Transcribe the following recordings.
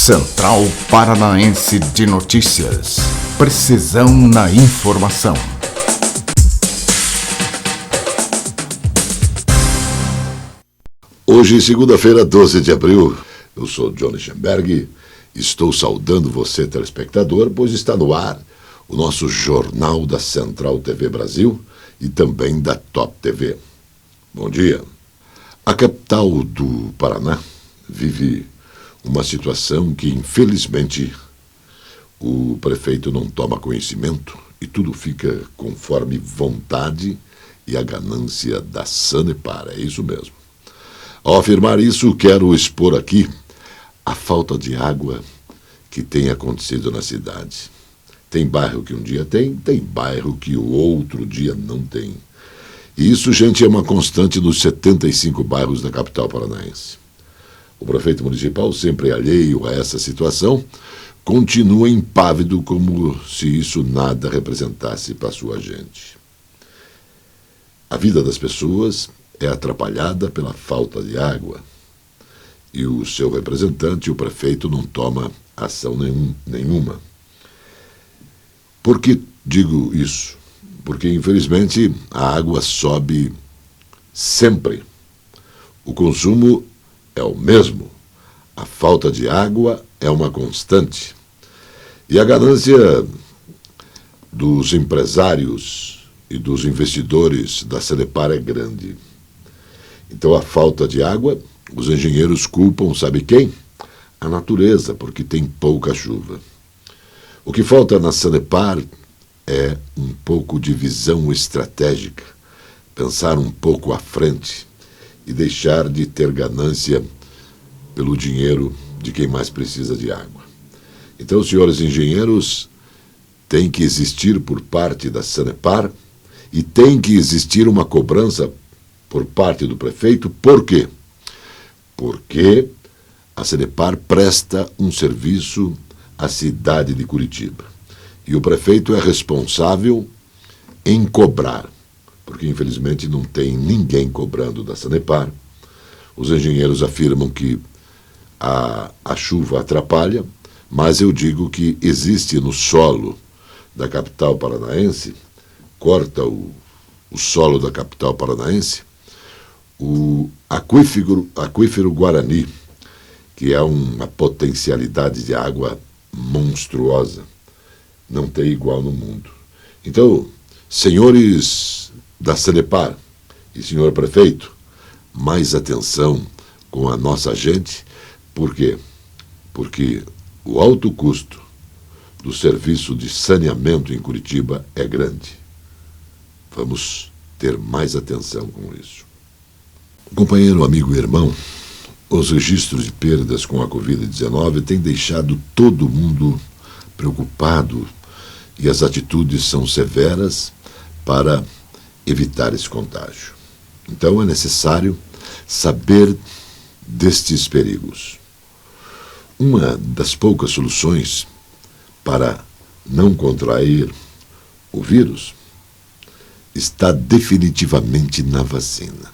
Central Paranaense de Notícias. Precisão na informação. Hoje, segunda-feira, 12 de abril, eu sou Johnny Schemberg. Estou saudando você, telespectador, pois está no ar o nosso jornal da Central TV Brasil e também da Top TV. Bom dia. A capital do Paraná vive uma situação que, infelizmente, o prefeito não toma conhecimento e tudo fica conforme vontade e a ganância da Sanepar. É isso mesmo. Ao afirmar isso, quero expor aqui a falta de água que tem acontecido na cidade. Tem bairro que um dia tem bairro que o outro dia não tem. E isso, gente, é uma constante nos 75 bairros da capital paranaense. O prefeito municipal, sempre alheio a essa situação, continua impávido como se isso nada representasse para sua gente. A vida das pessoas é atrapalhada pela falta de água. E o seu representante, o prefeito, não toma ação nenhuma. Por que digo isso? Porque, infelizmente, a água sobe sempre. O consumo é o mesmo. A falta de água é uma constante. E a ganância dos empresários e dos investidores da Sanepar é grande. Então, a falta de água, os engenheiros culpam, sabe quem? A natureza, porque tem pouca chuva. O que falta na Sanepar é um pouco de visão estratégica, pensar um pouco à frente e deixar de ter ganância pelo dinheiro de quem mais precisa de água. Então, senhores engenheiros, tem que existir por parte da Sanepar e tem que existir uma cobrança por parte do prefeito. Por quê? Porque a Sanepar presta um serviço à cidade de Curitiba. E o prefeito é responsável em cobrar, porque infelizmente não tem ninguém cobrando da Sanepar. Os engenheiros afirmam que a chuva atrapalha, mas eu digo que existe no solo da capital paranaense, corta o solo da capital paranaense, o aquífero Guarani, que é uma potencialidade de água monstruosa, não tem igual no mundo. Então, senhores da Sanepar e senhor prefeito, mais atenção com a nossa gente. Por quê? Porque o alto custo do serviço de saneamento em Curitiba é grande. Vamos ter mais atenção com isso. Companheiro, amigo e irmão, os registros de perdas com a Covid-19 têm deixado todo mundo preocupado e as atitudes são severas para evitar esse contágio. Então é necessário saber destes perigos. Uma das poucas soluções para não contrair o vírus está definitivamente na vacina.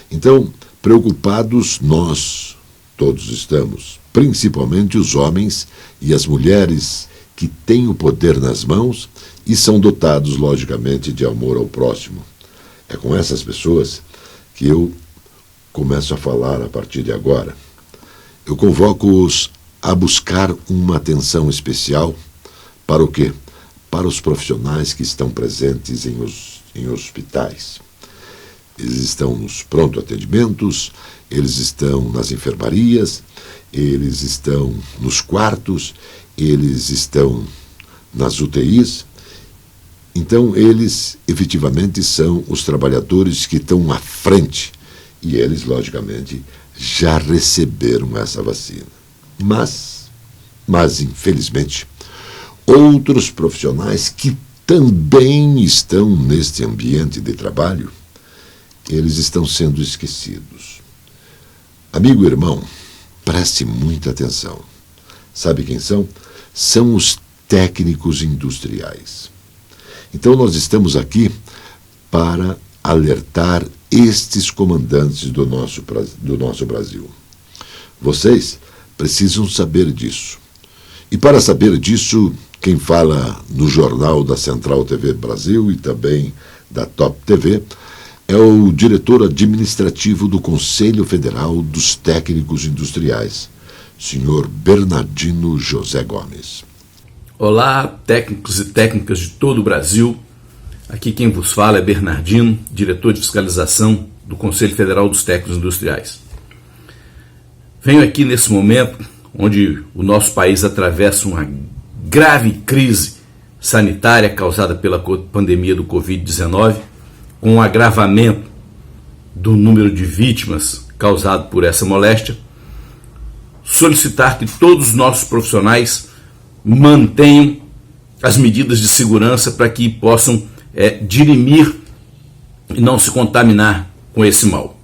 Então, preocupados nós todos estamos, principalmente os homens e as mulheres que têm o poder nas mãos e são dotados, logicamente, de amor ao próximo. É com essas pessoas que eu começo a falar a partir de agora. Eu convoco-os a buscar uma atenção especial para o quê? Para os profissionais que estão presentes em hospitais. Eles estão nos pronto-atendimentos, eles estão nas enfermarias, eles estão nos quartos, eles estão nas UTIs. Então, eles efetivamente são os trabalhadores que estão à frente e eles, logicamente, já receberam essa vacina. Mas, infelizmente, outros profissionais que também estão neste ambiente de trabalho, eles estão sendo esquecidos. Amigo e irmão, preste muita atenção. Sabe quem são? São os técnicos industriais. Então nós estamos aqui para alertar estes comandantes do nosso Brasil. Vocês precisam saber disso. E para saber disso, quem fala no Jornal da Central TV Brasil e também da Top TV é o diretor administrativo do Conselho Federal dos Técnicos Industriais, senhor Bernardino José Gomes. Olá, técnicos e técnicas de todo o Brasil. Aqui quem vos fala é Bernardino, diretor de fiscalização do Conselho Federal dos Técnicos Industriais. Venho aqui nesse momento onde o nosso país atravessa uma grave crise sanitária causada pela pandemia do Covid-19, com um agravamento do número de vítimas causado por essa moléstia, solicitar que todos os nossos profissionais mantenham as medidas de segurança para que possam dirimir e não se contaminar com esse mal.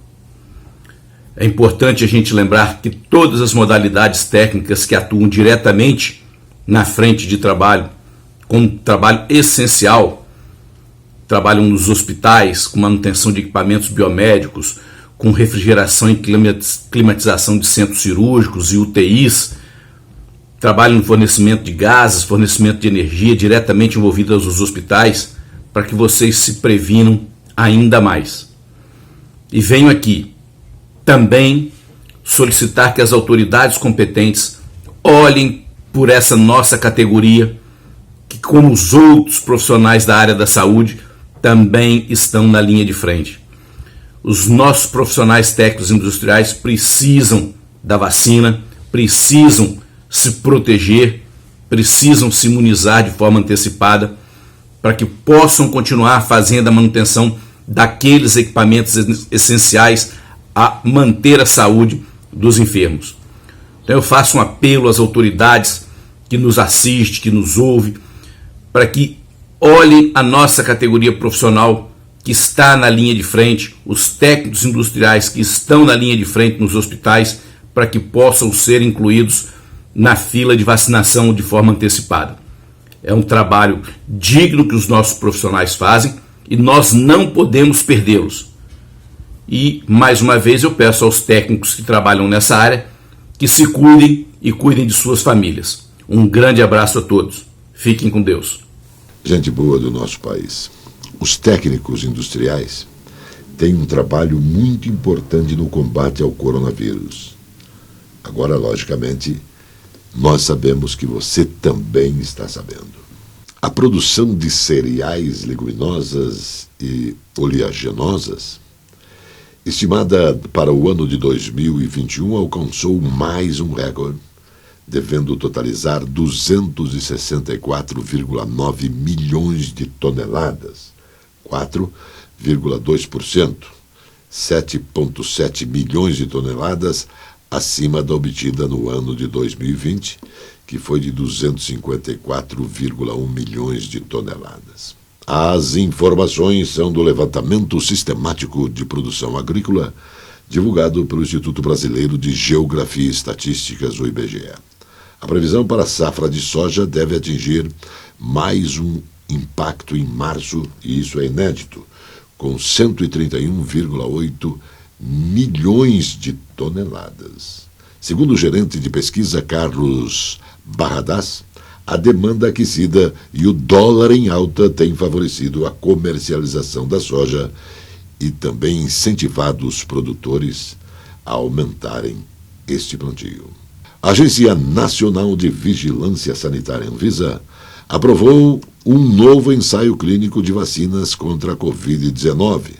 É importante a gente lembrar que todas as modalidades técnicas que atuam diretamente na frente de trabalho, com um trabalho essencial, trabalham nos hospitais, com manutenção de equipamentos biomédicos, com refrigeração e climatização de centros cirúrgicos e UTIs, trabalham no fornecimento de gases, fornecimento de energia diretamente envolvidas nos hospitais, para que vocês se previnam ainda mais. E venho aqui também solicitar que as autoridades competentes olhem por essa nossa categoria, que como os outros profissionais da área da saúde, também estão na linha de frente. Os nossos profissionais técnicos industriais precisam da vacina, precisam se proteger, precisam se imunizar de forma antecipada para que possam continuar fazendo a manutenção daqueles equipamentos essenciais a manter a saúde dos enfermos. Então eu faço um apelo às autoridades que nos assistem, que nos ouvem, para que olhem a nossa categoria profissional que está na linha de frente, os técnicos industriais que estão na linha de frente nos hospitais, para que possam ser incluídos na fila de vacinação de forma antecipada. É um trabalho digno que os nossos profissionais fazem e nós não podemos perdê-los. E, mais uma vez, eu peço aos técnicos que trabalham nessa área que se cuidem e cuidem de suas famílias. Um grande abraço a todos. Fiquem com Deus. Gente boa do nosso país. Os técnicos industriais têm um trabalho muito importante no combate ao coronavírus. Agora, logicamente, nós sabemos que você também está sabendo. A produção de cereais, leguminosas e oleaginosas, estimada para o ano de 2021, alcançou mais um recorde, devendo totalizar 264,9 milhões de toneladas, 4,2%, 7,7 milhões de toneladas acima da obtida no ano de 2020, que foi de 254,1 milhões de toneladas. As informações são do levantamento sistemático de produção agrícola, divulgado pelo Instituto Brasileiro de Geografia e Estatísticas, o IBGE. A previsão para a safra de soja deve atingir mais um impacto em março, e isso é inédito, com 131,8 milhões de toneladas. Segundo o gerente de pesquisa Carlos Barradas, a demanda aquecida e o dólar em alta têm favorecido a comercialização da soja e também incentivado os produtores a aumentarem este plantio. A Agência Nacional de Vigilância Sanitária, Anvisa, aprovou um novo ensaio clínico de vacinas contra a Covid-19.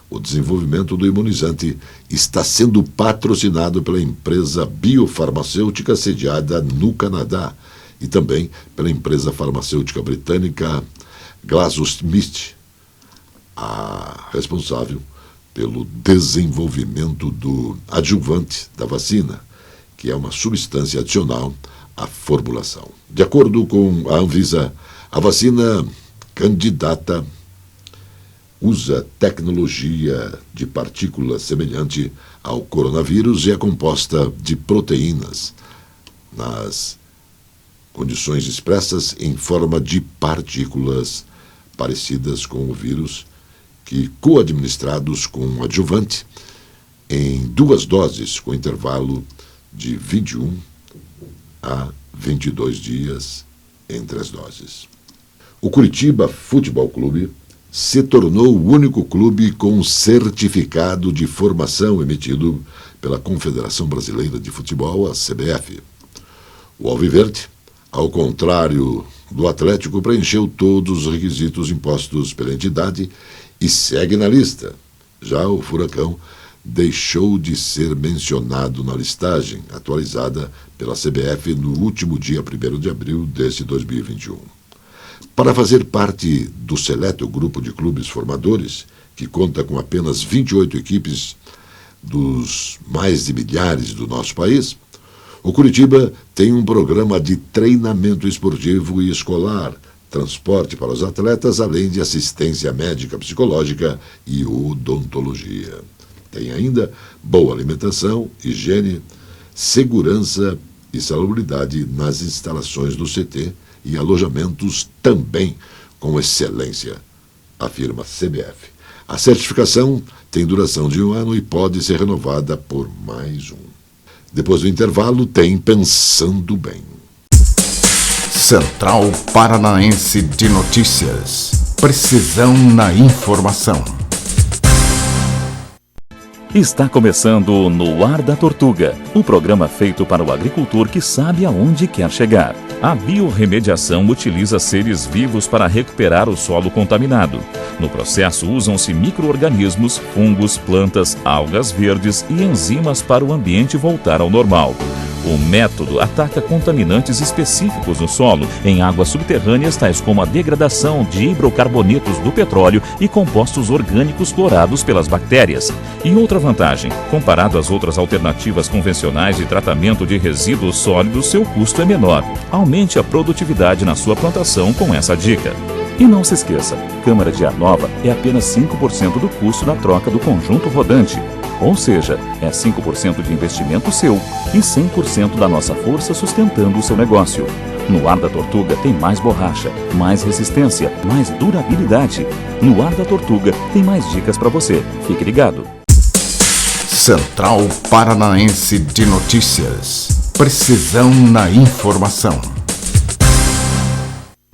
O desenvolvimento do imunizante está sendo patrocinado pela empresa biofarmacêutica sediada no Canadá e também pela empresa farmacêutica britânica GlaxoSmith, a responsável pelo desenvolvimento do adjuvante da vacina, que é uma substância adicional à formulação. De acordo com a Anvisa, a vacina candidata usa tecnologia de partícula semelhante ao coronavírus e é composta de proteínas nas condições expressas em forma de partículas parecidas com o vírus, que coadministrados com um adjuvante em 2 doses com intervalo de 21 há 22 dias entre as doses. O Curitiba Futebol Clube se tornou o único clube com certificado de formação emitido pela Confederação Brasileira de Futebol, a CBF. O Alviverde, ao contrário do Atlético, preencheu todos os requisitos impostos pela entidade e segue na lista. Já o Furacão deixou de ser mencionado na listagem, atualizada pela CBF no último dia 1º de abril deste 2021. Para fazer parte do seleto grupo de clubes formadores, que conta com apenas 28 equipes dos mais de milhares do nosso país, o Curitiba tem um programa de treinamento esportivo e escolar, transporte para os atletas, além de assistência médica, psicológica e odontologia. Tem ainda boa alimentação, higiene, segurança e salubridade nas instalações do CT e alojamentos também com excelência, afirma a CBF. A certificação tem duração de 1 ano e pode ser renovada por mais um. Depois do intervalo, tem Pensando Bem. Central Paranaense de Notícias. Precisão na informação. Está começando No Ar da Tortuga, um programa feito para o agricultor que sabe aonde quer chegar. A biorremediação utiliza seres vivos para recuperar o solo contaminado. No processo, usam-se micro-organismos, fungos, plantas, algas verdes e enzimas para o ambiente voltar ao normal. O método ataca contaminantes específicos no solo, em águas subterrâneas, tais como a degradação de hidrocarbonetos do petróleo e compostos orgânicos clorados pelas bactérias. E outra vantagem, comparado às outras alternativas convencionais de tratamento de resíduos sólidos, seu custo é menor. Aumente a produtividade na sua plantação com essa dica. E não se esqueça, câmara de ar nova é apenas 5% do custo na troca do conjunto rodante. Ou seja, é 5% de investimento seu e 100% da nossa força sustentando o seu negócio. No Ar da Tortuga tem mais borracha, mais resistência, mais durabilidade. No Ar da Tortuga tem mais dicas para você. Fique ligado. Central Paranaense de Notícias. Precisão na informação.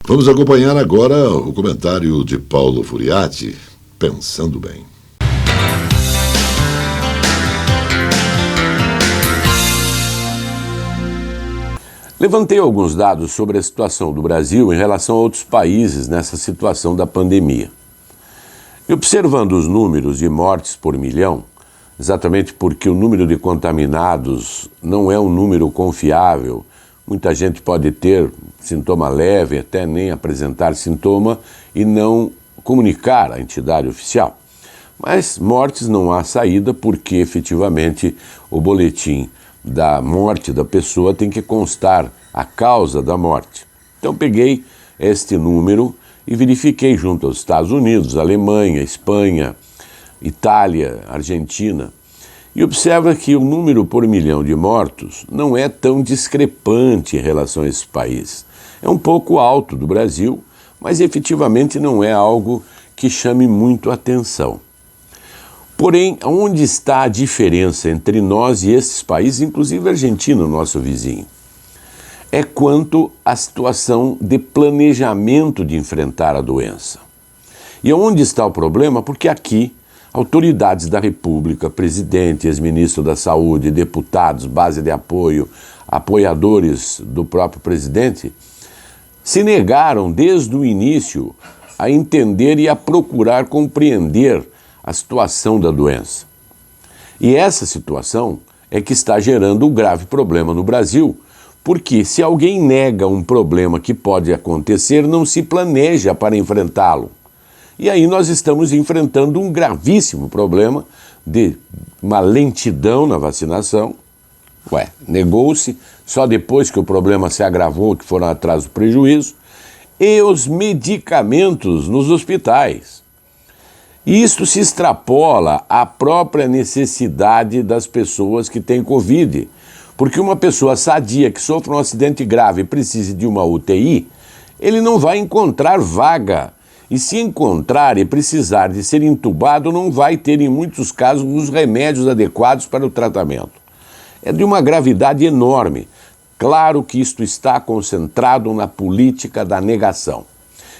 Vamos acompanhar agora o comentário de Paulo Furiati, Pensando Bem. Levantei alguns dados sobre a situação do Brasil em relação a outros países nessa situação da pandemia. E observando os números de mortes por milhão, exatamente porque o número de contaminados não é um número confiável, muita gente pode ter sintoma leve, até nem apresentar sintoma e não comunicar à entidade oficial. Mas mortes não há saída porque efetivamente o boletim da morte da pessoa tem que constar a causa da morte. Então peguei este número e verifiquei junto aos Estados Unidos, Alemanha, Espanha, Itália, Argentina, e observa que o número por milhão de mortos não é tão discrepante em relação a esses países. É um pouco alto do Brasil, mas efetivamente não é algo que chame muito a atenção. Porém, onde está a diferença entre nós e esses países, inclusive a Argentina, nosso vizinho? É quanto à situação de planejamento de enfrentar a doença. E onde está o problema? Porque aqui, autoridades da República, presidente, ex-ministro da Saúde, deputados, base de apoio, apoiadores do próprio presidente, se negaram desde o início a entender e a procurar compreender a situação da doença. E essa situação é que está gerando um grave problema no Brasil, porque se alguém nega um problema que pode acontecer, não se planeja para enfrentá-lo. E aí nós estamos enfrentando um gravíssimo problema de uma lentidão na vacinação. Negou-se só depois que o problema se agravou, que foram atrás do prejuízo, e os medicamentos nos hospitais. E isto se extrapola à própria necessidade das pessoas que têm Covid. Porque uma pessoa sadia que sofre um acidente grave e precise de uma UTI, ele não vai encontrar vaga. E se encontrar e precisar de ser entubado, não vai ter, em muitos casos, os remédios adequados para o tratamento. É de uma gravidade enorme. claro que isto está concentrado na política da negação.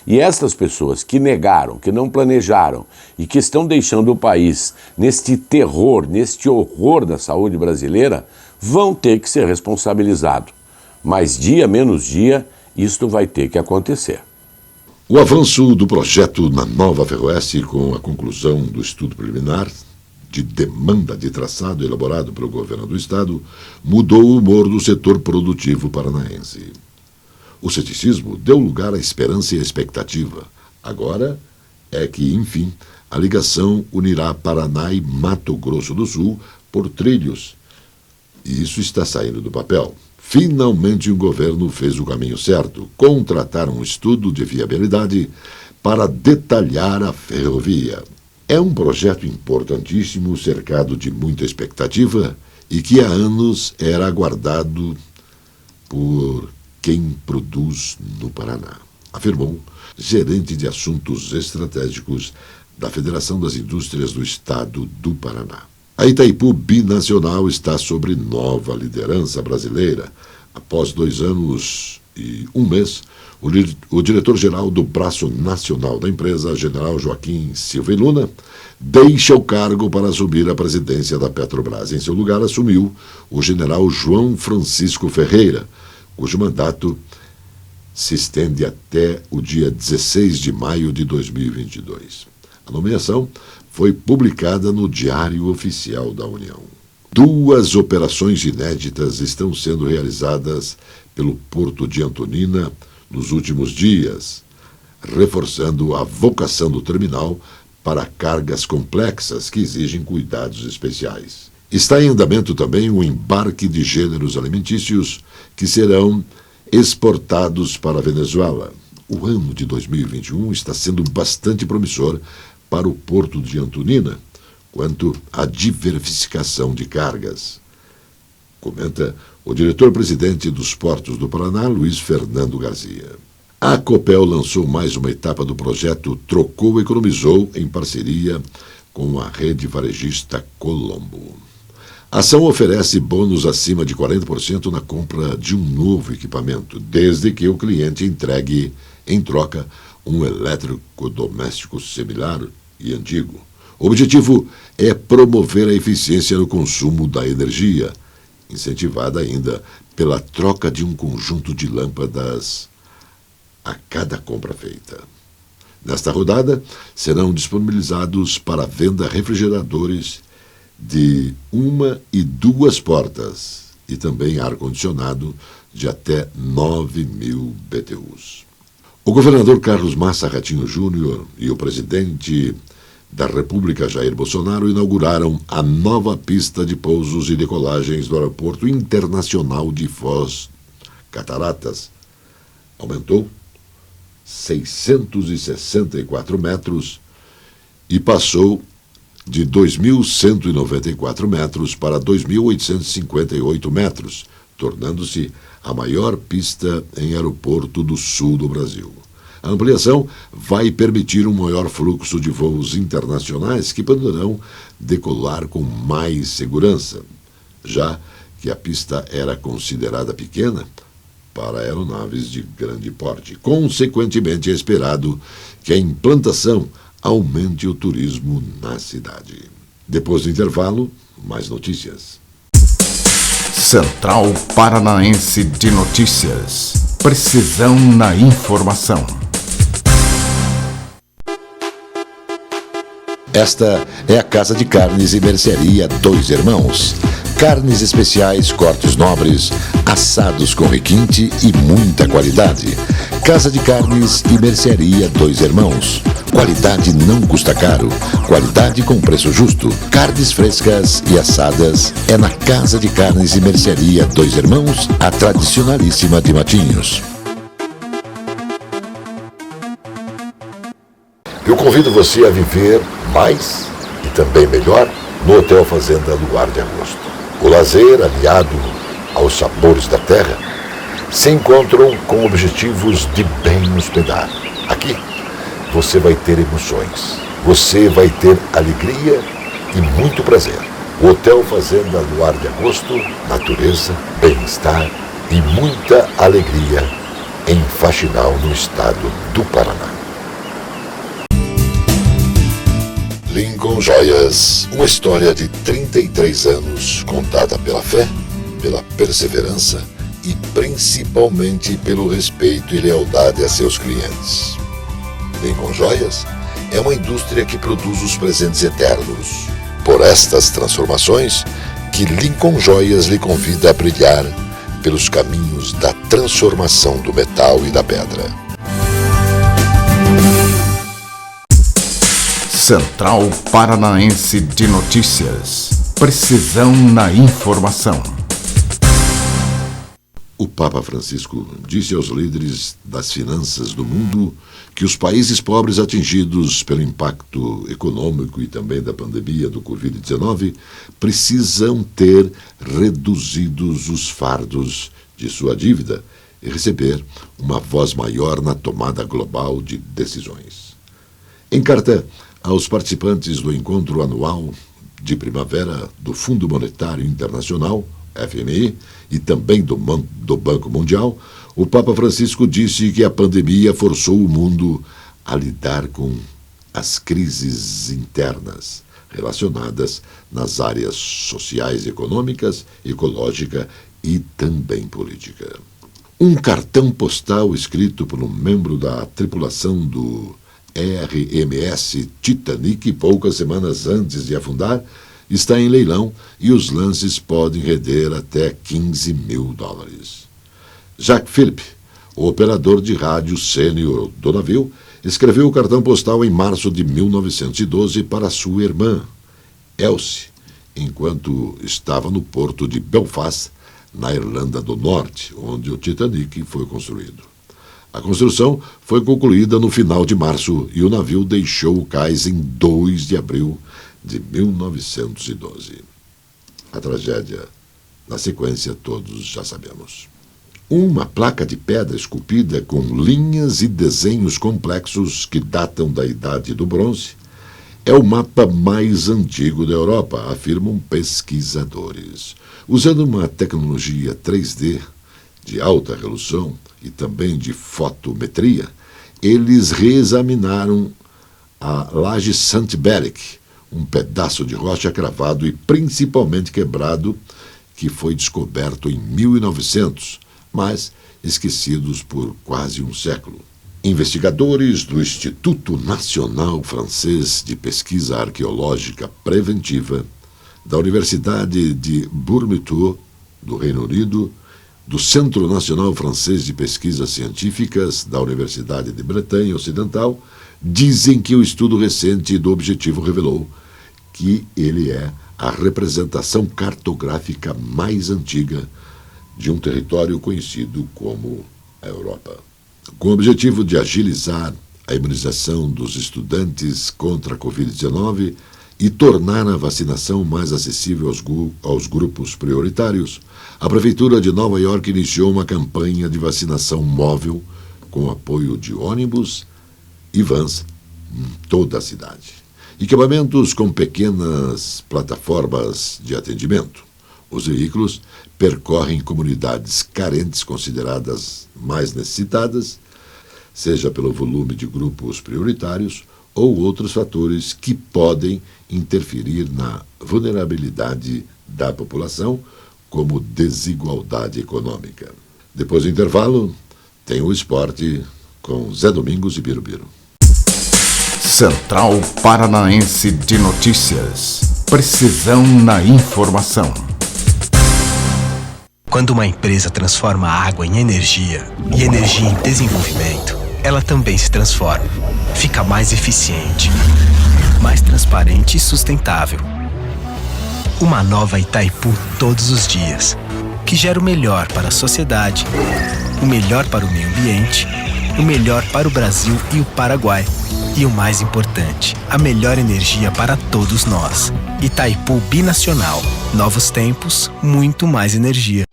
E essas pessoas que negaram, que não planejaram e que estão deixando o país neste terror, neste horror da saúde brasileira, vão ter que ser responsabilizados. Mas dia menos dia, isto vai ter que acontecer. O avanço do projeto na Nova Ferroeste, com a conclusão do estudo preliminar de demanda de traçado elaborado pelo governo do estado, mudou o humor do setor produtivo paranaense. O ceticismo deu lugar à esperança e à expectativa. Agora é que, enfim, a ligação unirá Paraná e Mato Grosso do Sul por trilhos. E isso está saindo do papel. Finalmente o governo fez o caminho certo, contratar um estudo de viabilidade para detalhar a ferrovia. É um projeto importantíssimo, cercado de muita expectativa e que há anos era aguardado por quem produz no Paraná, afirmou gerente de assuntos estratégicos da Federação das Indústrias do Estado do Paraná. A Itaipu Binacional está sob nova liderança brasileira. Após 2 anos e 1 mês, o diretor-geral do braço nacional da empresa, general Joaquim Silva e Luna, deixa o cargo para assumir a presidência da Petrobras. Em seu lugar, assumiu o general João Francisco Ferreira, cujo mandato se estende até o dia 16 de maio de 2022. A nomeação foi publicada no Diário Oficial da União. 2 operações inéditas estão sendo realizadas pelo Porto de Antonina nos últimos dias, reforçando a vocação do terminal para cargas complexas que exigem cuidados especiais. Está em andamento também o embarque de gêneros alimentícios que serão exportados para a Venezuela. O ano de 2021 está sendo bastante promissor para o Porto de Antonina quanto à diversificação de cargas, comenta o diretor-presidente dos Portos do Paraná, Luiz Fernando Garcia. A Copel lançou mais uma etapa do projeto Trocou Economizou em parceria com a rede varejista Colombo. A ação oferece bônus acima de 40% na compra de um novo equipamento, desde que o cliente entregue, em troca, um eletrodoméstico similar e antigo. O objetivo é promover a eficiência no consumo da energia, incentivada ainda pela troca de um conjunto de lâmpadas a cada compra feita. Nesta rodada, serão disponibilizados para venda refrigeradores de 1 e 2 portas e também ar-condicionado de até 9.000 BTUs. O governador Carlos Massa Ratinho Júnior e o presidente da República Jair Bolsonaro inauguraram a nova pista de pousos e decolagens do Aeroporto Internacional de Foz Cataratas. Aumentou 664 metros e passou de 2.194 metros para 2.858 metros, tornando-se a maior pista em aeroporto do sul do Brasil. A ampliação vai permitir um maior fluxo de voos internacionais que poderão decolar com mais segurança, já que a pista era considerada pequena para aeronaves de grande porte. Consequentemente, é esperado que a implantação aumente o turismo na cidade. Depois do intervalo, mais notícias. Central Paranaense de Notícias. Precisão na informação. Esta é a Casa de Carnes e Mercearia Dois Irmãos. Carnes especiais, cortes nobres, assados com requinte e muita qualidade. Casa de Carnes e Mercearia Dois Irmãos. Qualidade não custa caro. Qualidade com preço justo. Carnes frescas e assadas é na Casa de Carnes e Mercearia Dois Irmãos, a tradicionalíssima de Matinhos. Eu convido você a viver mais e também melhor no Hotel Fazenda Luar de Agosto. O lazer, aliado aos sabores da terra, se encontram com objetivos de bem hospedar. Aqui você vai ter emoções, você vai ter alegria e muito prazer. O Hotel Fazenda Luar de Agosto, natureza, bem-estar e muita alegria em Faxinal, no estado do Paraná. Lincoln Joias, uma história de 33 anos contada pela fé, pela perseverança e principalmente pelo respeito e lealdade a seus clientes. Lincoln Joias é uma indústria que produz os presentes eternos. Por estas transformações, que Lincoln Joias lhe convida a brilhar pelos caminhos da transformação do metal e da pedra. Central Paranaense de Notícias. Precisão na informação. O Papa Francisco disse aos líderes das finanças do mundo que os países pobres atingidos pelo impacto econômico e também da pandemia do Covid-19 precisam ter reduzidos os fardos de sua dívida e receber uma voz maior na tomada global de decisões. Em carta aos participantes do encontro anual de primavera do Fundo Monetário Internacional, FMI, e também do Banco Mundial, o Papa Francisco disse que a pandemia forçou o mundo a lidar com as crises internas relacionadas nas áreas sociais, econômicas, ecológica e também política. Um cartão postal escrito por um membro da tripulação do RMS Titanic poucas semanas antes de afundar está em leilão e os lances podem render até $15 mil. Jacques Philippe, o operador de rádio sênior do navio, escreveu o cartão postal em março de 1912 para sua irmã, Elsie, enquanto estava no porto de Belfast, na Irlanda do Norte, onde o Titanic foi construído. A construção foi concluída no final de março e o navio deixou o cais em 2 de abril de 1912. A tragédia, na sequência, todos já sabemos. Uma placa de pedra esculpida com linhas e desenhos complexos que datam da Idade do Bronze é o mapa mais antigo da Europa, afirmam pesquisadores. Usando uma tecnologia 3D de alta resolução e também de fotometria, eles reexaminaram a laje Saint-Béric, um pedaço de rocha cravado e principalmente quebrado que foi descoberto em 1900, mas esquecidos por quase um século. Investigadores do Instituto Nacional Francês de Pesquisa Arqueológica Preventiva, da Universidade de Bournemouth, do Reino Unido, do Centro Nacional Francês de Pesquisas Científicas, da Universidade de Bretanha Ocidental, dizem que o estudo recente do Objetivo revelou que ele é a representação cartográfica mais antiga de um território conhecido como a Europa. Com o objetivo de agilizar a imunização dos estudantes contra a Covid-19 e tornar a vacinação mais acessível aos grupos prioritários, a Prefeitura de Nova York iniciou uma campanha de vacinação móvel com apoio de ônibus e vans em toda a cidade. Equipamentos com pequenas plataformas de atendimento. Os veículos percorrem comunidades carentes consideradas mais necessitadas, seja pelo volume de grupos prioritários ou outros fatores que podem interferir na vulnerabilidade da população, como desigualdade econômica. Depois do intervalo, tem o esporte com Zé Domingos e Birubiru. Central Paranaense de Notícias. Precisão na informação. Quando uma empresa transforma a água em energia e energia em desenvolvimento, ela também se transforma. Fica mais eficiente, mais transparente e sustentável. Uma nova Itaipu todos os dias, que gera o melhor para a sociedade, o melhor para o meio ambiente, o melhor para o Brasil e o Paraguai. E o mais importante, a melhor energia para todos nós. Itaipu Binacional. Novos tempos, muito mais energia.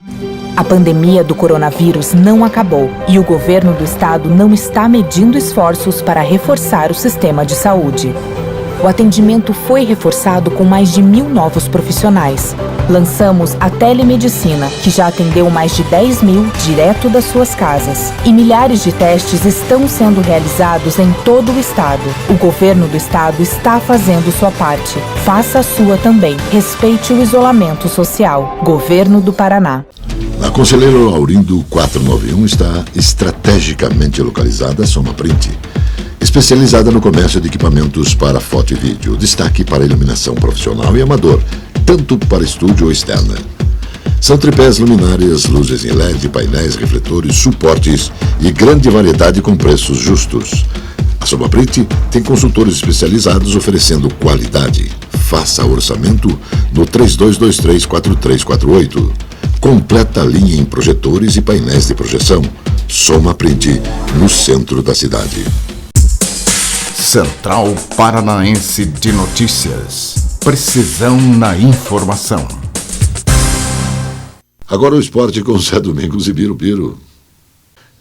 A pandemia do coronavírus não acabou e o governo do estado não está medindo esforços para reforçar o sistema de saúde. O atendimento foi reforçado com mais de 1.000 novos profissionais. Lançamos a telemedicina, que já atendeu mais de 10.000 direto das suas casas. E milhares de testes estão sendo realizados em todo o estado. O governo do estado está fazendo sua parte. Faça a sua também. Respeite o isolamento social. Governo do Paraná. Na Conselheiro Laurindo 491 está estrategicamente localizada a Soma Print, especializada no comércio de equipamentos para foto e vídeo, destaque para iluminação profissional e amador, tanto para estúdio ou externa. São tripés, luminárias, luzes em LED, painéis, refletores, suportes e grande variedade com preços justos. A Soma Print tem consultores especializados oferecendo qualidade. Faça orçamento no 3223-4348. Completa linha em projetores e painéis de projeção. Soma Print, no centro da cidade. Central Paranaense de Notícias. Precisão na informação. Agora o esporte com Zé Domingos e Birubiru.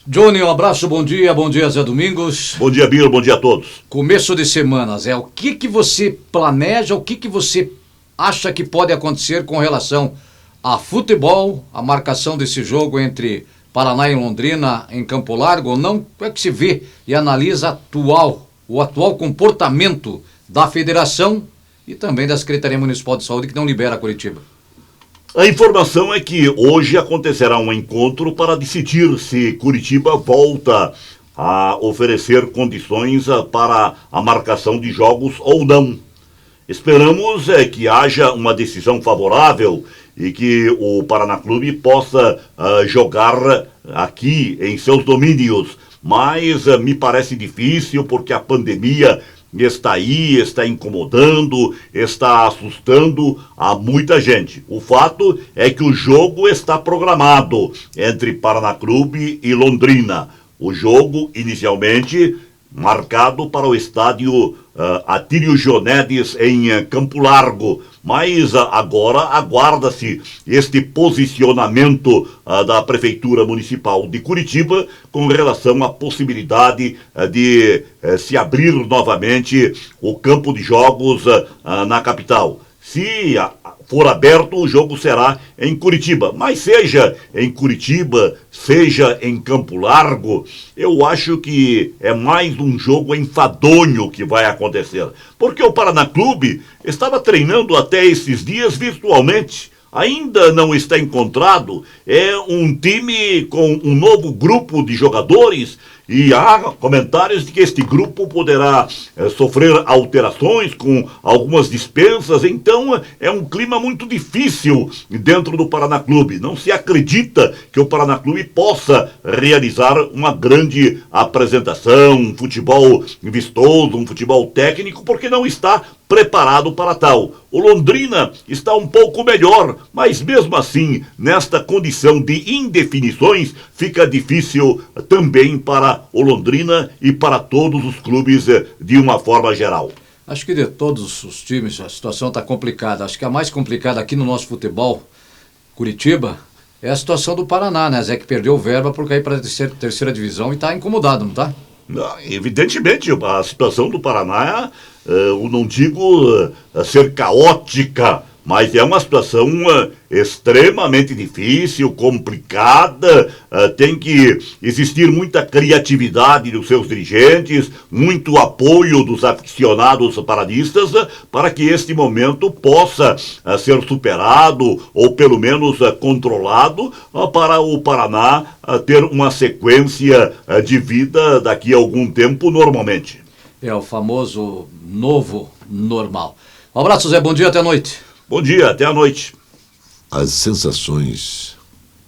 Johnny, um abraço, bom dia Zé Domingos. Bom dia, Biro, bom dia a todos. Começo de semana, Zé, o que você planeja, o que você acha que pode acontecer com relação a futebol, a marcação desse jogo entre Paraná e Londrina em Campo Largo, ou não? Como é que se vê e analisa o atual comportamento da federação e também da Secretaria Municipal de Saúde, que não libera Curitiba? A informação é que hoje acontecerá um encontro para decidir se Curitiba volta a oferecer condições para a marcação de jogos ou não. Esperamos que haja uma decisão favorável e que o Paraná Clube possa jogar aqui em seus domínios, mas me parece difícil porque a pandemia está aí, está incomodando, está assustando a muita gente. O fato é que o jogo está programado entre Paraná Clube e Londrina. O jogo, inicialmente, marcado para o estádio Atílio Jonedes em Campo Largo, mas agora aguarda-se este posicionamento da Prefeitura Municipal de Curitiba com relação à possibilidade de se abrir novamente o campo de jogos na capital. Se for aberto, o jogo será em Curitiba. Mas seja em Curitiba, seja em Campo Largo, eu acho que é mais um jogo enfadonho que vai acontecer. Porque o Paraná Clube estava treinando até esses dias virtualmente. Ainda não está encontrado. É um time com um novo grupo de jogadores e há comentários de que este grupo poderá sofrer alterações com algumas dispensas. Então é um clima muito difícil dentro do Paraná Clube. Não se acredita que o Paraná Clube possa realizar uma grande apresentação, um futebol vistoso, um futebol técnico, porque não está preparado para tal. O Londrina está um pouco melhor, mas mesmo assim, nesta condição de indefinições, fica difícil também para o Londrina e para todos os clubes de uma forma geral. Acho que de todos os times a situação está complicada. Acho que a mais complicada aqui no nosso futebol, Curitiba, é a situação do Paraná, né? Zé, que perdeu verba por cair para a terceira divisão e está incomodado, não está? Evidentemente, a situação do Paraná, eu não digo ser caótica, mas é uma situação extremamente difícil, complicada. Tem que existir muita criatividade dos seus dirigentes, muito apoio dos aficionados paranistas para que este momento possa ser superado ou pelo menos controlado para o Paraná ter uma sequência de vida daqui a algum tempo normalmente. É o famoso novo normal. Um abraço, Zé, bom dia, até a noite. Bom dia, até a noite. As sensações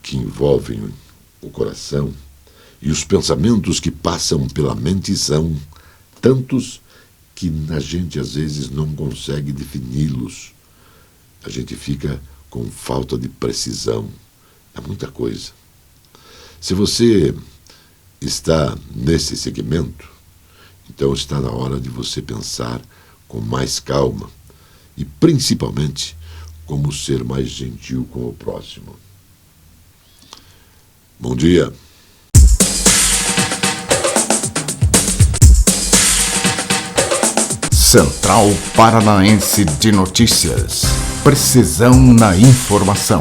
que envolvem o coração e os pensamentos que passam pela mente são tantos que a gente às vezes não consegue defini-los. A gente fica com falta de precisão. É muita coisa. Se você está nesse segmento, então está na hora de você pensar com mais calma e principalmente como ser mais gentil com o próximo. Bom dia. Central Paranaense de Notícias. Precisão na informação.